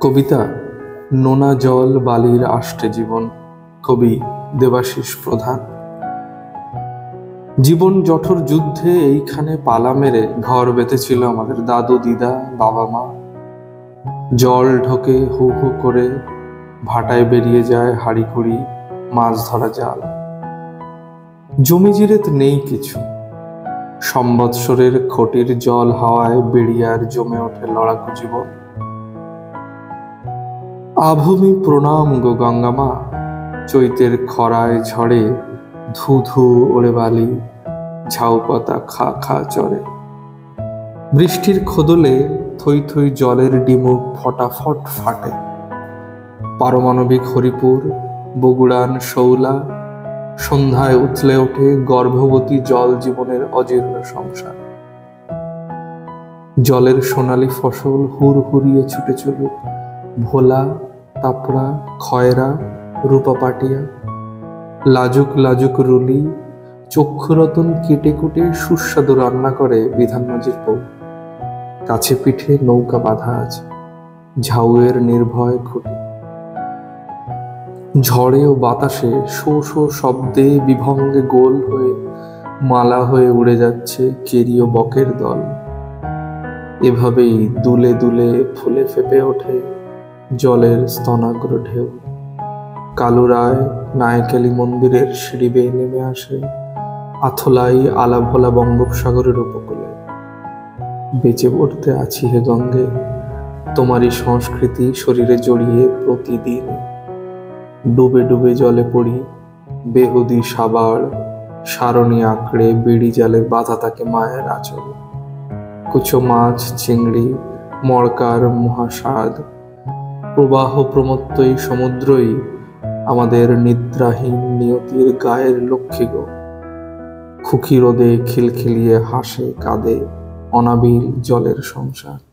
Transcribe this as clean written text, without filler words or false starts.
কবিতা নোনা জল বালির আষ্টে জীবন। কবি দেবাশিস প্রধান। জীবন জঠর যুদ্ধে এইখানে পালা মেরে ঘর বেঁধেছিল আমাদের দাদু দিদা বাবা মা। জল ঢোকে হু হু করে, ভাটায় বেরিয়ে যায় হাড়ি কুড়ি মাছ ধরা জাল। জমি জিরেত নেই কিছু, সম্বৎসরের খটির জল হাওয়ায় বেড়িয়ার জমে ওঠে লড়াকু জীবন। আভূমি প্রণাম গো গঙ্গামা, চৈতের খরায় ঝড়ে ধু ধু ওড়ে বালি, ঝাউ পাতা খা খা চড়ে। বৃষ্টির খোদলে থই থই জলের ডিমুক ফটাফট ফাটে। পারমাণবিক হরিপুর বগুড়ান শৌলা, সন্ধ্যায় উথলে ওঠে গর্ভবতী জল জীবনের অজীর্ণ সংসার। জলের সোনালি ফসল হুর হুরিয়ে ছুটে চলুক, ভোলা তাপড়া খয়রা রূপা পাটিয়া। লাজুক লাজুক রুলি চক্ষুরতন কেটে কুটে সুস্বাদু রান্না করে বিধান মাঝির বউ। কাছে পিঠে নৌকা বাঁধা আছে, ঝাউয়ের নির্ভয় খুঁটি। ঝড়ে ও বাতাসে শো শো শব্দে বিভঙ্গে গোল হয়ে মালা হয়ে উড়ে যাচ্ছে কেরি ও বকের দল। এভাবেই দুলে দুলে ফুলে ফেপে ওঠে জলের স্তনাগ্র ঢেউ। কালুরায় নায়কেলি মন্দিরের সিঁড়ি বেয়ে নেমে আসে আথলাই আলাভোলা বঙ্গোপসাগরের উপকূলে। বেঁচে পড়তে আছি হে গঙ্গে, তোমারই সংস্কৃতি শরীরে জড়িয়ে প্রতিদিন। ডুবে ডুবে জলে পড়ি বেহুদি সাবার, সারণী আঁকড়ে বিড়ি জালে বাঁধা থাকে মায়ের আঁচল। কুচো মাছ চিংড়ি মড়কার মহাস্বাদ, প্রবাহ প্রমত্তই সমুদ্রই আমাদের নিদ্রাহীন নিয়তির গায়ের লক্ষ্মী গো। খুকি রোদে খিলখিলিয়ে হাসে কাঁদে অনাবিল জলের সংসার।